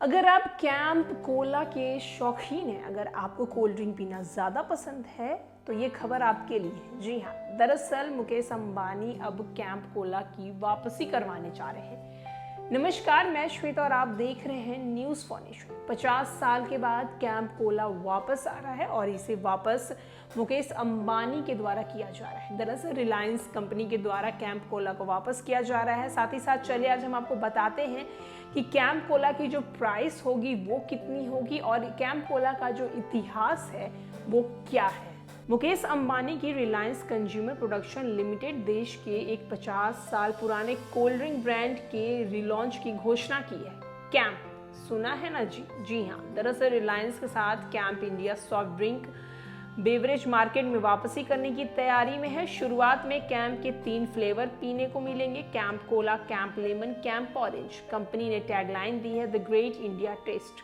अगर आप camp Cola के शौकीन हैं, अगर आपको कोल्ड ड्रिंक पीना ज़्यादा पसंद है तो ये खबर आपके लिए है। जी हाँ, दरअसल मुकेश अंबानी अब कैंप कोला की वापसी करवाने जा रहे हैं। नमस्कार, मैं श्वेता और आप देख रहे हैं न्यूज़ फॉर नेशन। 50 साल के बाद कैंप कोला वापस आ रहा है और इसे वापस मुकेश अंबानी के द्वारा किया जा रहा है। दरअसल रिलायंस कंपनी के द्वारा कैंप कोला को वापस किया जा रहा है। साथ ही साथ चलिए आज हम आपको बताते हैं कि कैंप कोला की जो प्राइस होगी वो कितनी होगी और कैंप कोला का जो इतिहास है वो क्या है। मुकेश अंबानी की रिलायंस कंज्यूमर प्रोडक्शन लिमिटेड देश के एक 50 साल पुराने कोल्ड ड्रिंक ब्रांड के रिलॉन्च की घोषणा की है। कैंप सुना है ना जी हाँ, दरअसल रिलायंस के साथ camp India soft drink beverage market में वापसी करने की तैयारी में है। शुरुआत में कैंप के 3 फ्लेवर पीने को मिलेंगे, Campa Cola, Campa lemon, Campa orange. Company ने टैगलाइन दी है, the great India taste.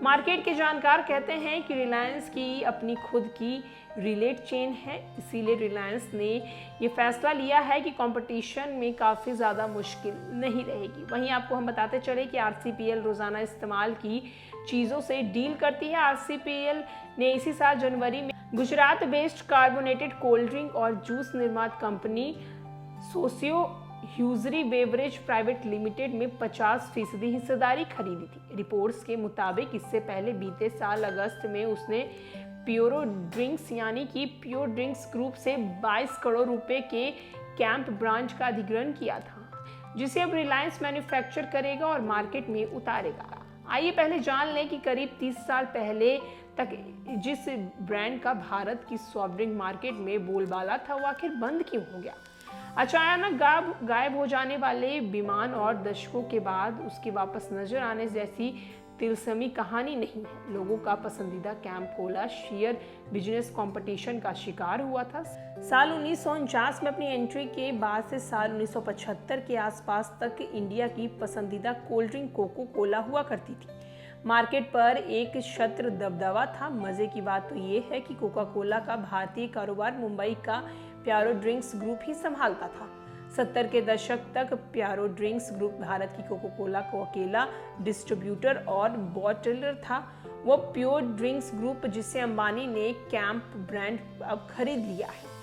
Market के जानकार कहते हैं कि रिलायंस की अपनी खुद की रिलेट चेन है, इसीलिए रिलायंस ने ये फैसला लिया है कि कंपटीशन में काफ़ी ज़्यादा मुश्किल नहीं रहेगी। वहीं आपको हम बताते चले कि आरसीपीएल रोज़ाना इस्तेमाल की चीज़ों से डील करती है। आरसीपीएल ने इसी साल जनवरी में Gujarat based carbonated cold drink और जूस निर्मात company Sosyo Hajoori beverage private limited में 50% हिस्सेदारी खरीदी थी। रिपोर्ट्स के मुताबिक इससे पहले बीते साल अगस्त में उसने प्योरो ड्रिंक्स यानी कि प्योर ड्रिंक्स ग्रुप से 22 करोड़ रुपए के कैंप ब्रांड का अधिग्रहण किया था, जिसे अब रिलायंस मैन्युफैक्चर करेगा और मार्केट में उतारेगा। आइए पहले जान लें कि करीब 30 साल पहले तक जिस ब्रांड का भारत की सॉफ्ट ड्रिंक मार्केट में बोलबाला था वो आखिर बंद क्यों हो गया। अचानक गायब हो जाने वाले विमान और दशकों के बाद उसके वापस नजर आने जैसी तिलस्मी कहानी नहीं है। लोगों का पसंदीदा camp Cola share business competition का शिकार हुआ था। साल 1949 में अपनी एंट्री के बाद से साल 1975 के आसपास तक इंडिया की पसंदीदा कोल्ड ड्रिंक कोको कोला हुआ करती थी। मार्केट पर एक छत्र दबदबा था। मजे की बात तो ये है कि कोका कोला का भारतीय कारोबार मुंबई का प्यारो ड्रिंक्स ग्रुप ही संभालता था। 70 के दशक तक प्यारो ड्रिंक्स ग्रुप भारत की कोका कोला को अकेला डिस्ट्रीब्यूटर और बॉटलर था। वो प्योर ड्रिंक्स ग्रुप जिसे अंबानी ने कैंप ब्रांड अब खरीद लिया है।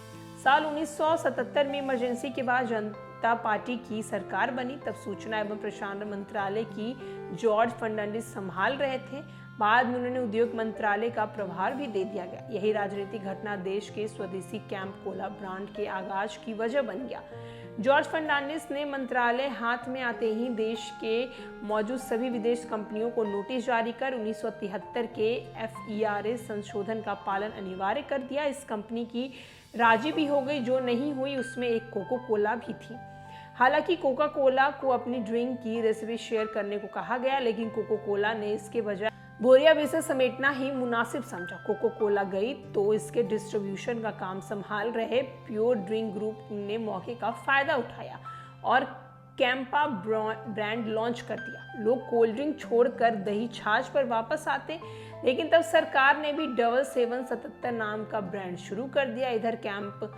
साल 1977 में इमरजेंसी के बाद जनता पार्टी की सरकार बनी। तब सूचना एवं प्रसारण मंत्रालय की जॉर्ज फर्नांडिस संभाल रहे थे। बाद में उन्होंने उद्योग मंत्रालय का प्रभार भी दे दिया गया। यही राजनीतिक घटना देश के स्वदेशी कैंप कोला ब्रांड के आगाज की वजह बन गया। जॉर्ज फर्नांडिस ने मंत्रालय हाथ में आते ही देश के मौजूद सभी विदेश कंपनियों को नोटिस जारी कर 1973 के FERA संशोधन का पालन अनिवार्य कर दिया। इस कंपनी की राजी भी हो गई, जो नहीं हुई उसमें एक कोको कोला भी थी। हालांकि कोका कोला को अपनी ड्रिंक की रेसिपी शेयर करने को कहा गया, लेकिन कोको कोला ने इसके बजाय बोरिया बेसे समेटना ही मुनासिब समझा। कोको कोला गई तो इसके डिस्ट्रीब्यूशन का काम संभाल रहे प्योर ड्रिंक ग्रुप ने मौके का फायदा उठाया और कैंपा ब्रांड लॉन्च कर दिया। लोग कोल्ड ड्रिंक छोड़कर दही छाछ पर वापस आते, लेकिन तब सरकार ने भी डबल 777 नाम का ब्रांड शुरू कर दिया। इधर कैंप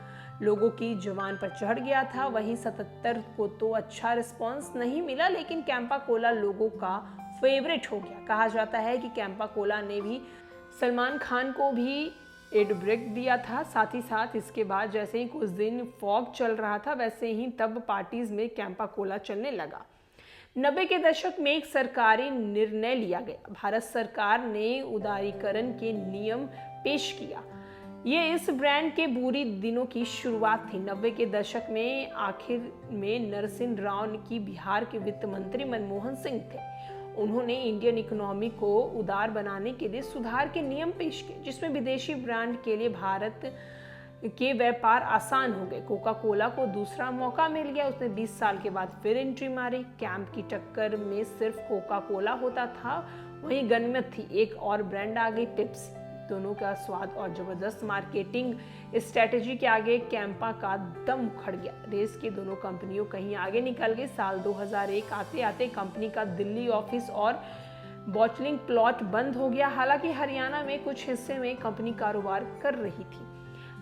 लोगों की जुबान पर चढ़ गया था। वहीं 77 को तो अच्छा रिस्पॉन्स नहीं मिला, लेकिन कैंपा कोला लोगों का फेवरेट हो गया। कहा जाता है कि कैंपा कोला ने भी सलमान खान को भी एड ब्रेक दिया था। साथ ही साथ इसके बाद जैसे ही कुछ दिन फॉग चल रहा था, वैसे ही तब पार्टीज में कैंपा कोला चलने लगा। 90 के दशक में एक सरकारी निर्णय लिया गया। भारत सरकार ने उदारीकरण के नियम पेश किया। ये इस ब्रांड के बुरी दिनों की शुरुआत थी। 90 के दशक में आखिर में नरसिंह राव की बिहार के वित्त मंत्री मनमोहन सिंह थे। उन्होंने इंडियन इकोनॉमी को उदार बनाने के लिए सुधार के नियम पेश किए, जिसमें विदेशी ब्रांड के लिए भारत के व्यापार आसान हो गए। कोका कोला को दूसरा मौका मिल गया। उसने 20 साल के बाद फिर एंट्री मारी। कैंप की टक्कर में सिर्फ कोका कोला होता था, वहीं गनीमत थी एक और ब्रांड आ गई, पेप्सी। दोनों का स्वाद और जबरदस्त मार्केटिंग स्ट्रेटेजी के आगे कैंपा का दम उखड़ गया। रेस की दोनों कंपनियों कहीं आगे निकल गई। साल 2001 आते आते कंपनी का दिल्ली ऑफिस और बॉटलिंग प्लॉट बंद हो गया। हालांकि हरियाणा में कुछ हिस्से में कंपनी कारोबार कर रही थी।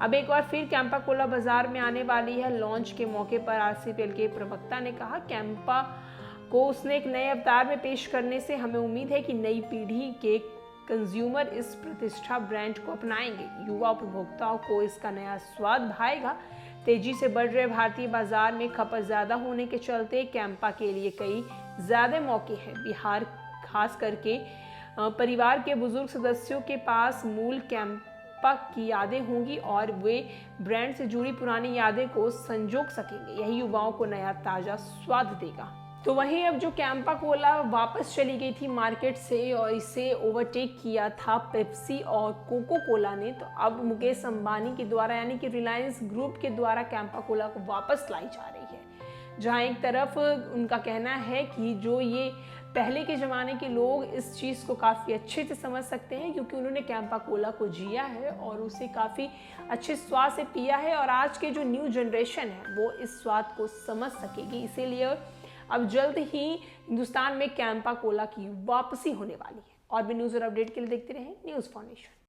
अब एक बार फिर कैंपा कोला बाजार में आने वाली है। लॉन्च के मौके पर आरसीपीएल के प्रवक्ता ने कहा, कैंपा को उसने एक नए अवतार में पेश करने से हमें उम्मीद है कि नई पीढ़ी के कंज्यूमर इस प्रतिष्ठा ब्रांड को अपनाएंगे। युवा उपभोक्ताओं को इसका नया स्वाद भाएगा। तेजी से बढ़ रहे भारतीय बाजार में खपत ज़्यादा होने के चलते कैंपा के लिए कई ज़्यादा मौके हैं। बिहार खास करके परिवार के बुजुर्ग सदस्यों के पास मूल कैंपा की यादें होंगी और वे ब्रांड से जुड़ी पुरानी यादें को संजो सकेंगे। यही युवाओं को नया ताज़ा स्वाद देगा। तो वहीं अब जो कैंपा कोला वापस चली गई थी मार्केट से और इसे ओवरटेक किया था पेप्सी और कोको कोला ने, तो अब मुकेश अंबानी के द्वारा यानी कि रिलायंस ग्रुप के द्वारा कैंपा कोला को वापस लाई जा रही है। जहां एक तरफ उनका कहना है कि जो ये पहले के ज़माने के लोग इस चीज़ को काफ़ी अच्छे से समझ सकते हैं क्योंकि उन्होंने कैंपा कोला को जिया है और उसे काफ़ी अच्छे स्वाद से पिया है, और आज के जो न्यू जनरेशन है वो इस स्वाद को समझ सकेगी। इसीलिए अब जल्द ही हिंदुस्तान में कैंपा कोला की वापसी होने वाली है। और भी न्यूज़ और अपडेट के लिए देखते रहें न्यूज़ फाउंडेशन।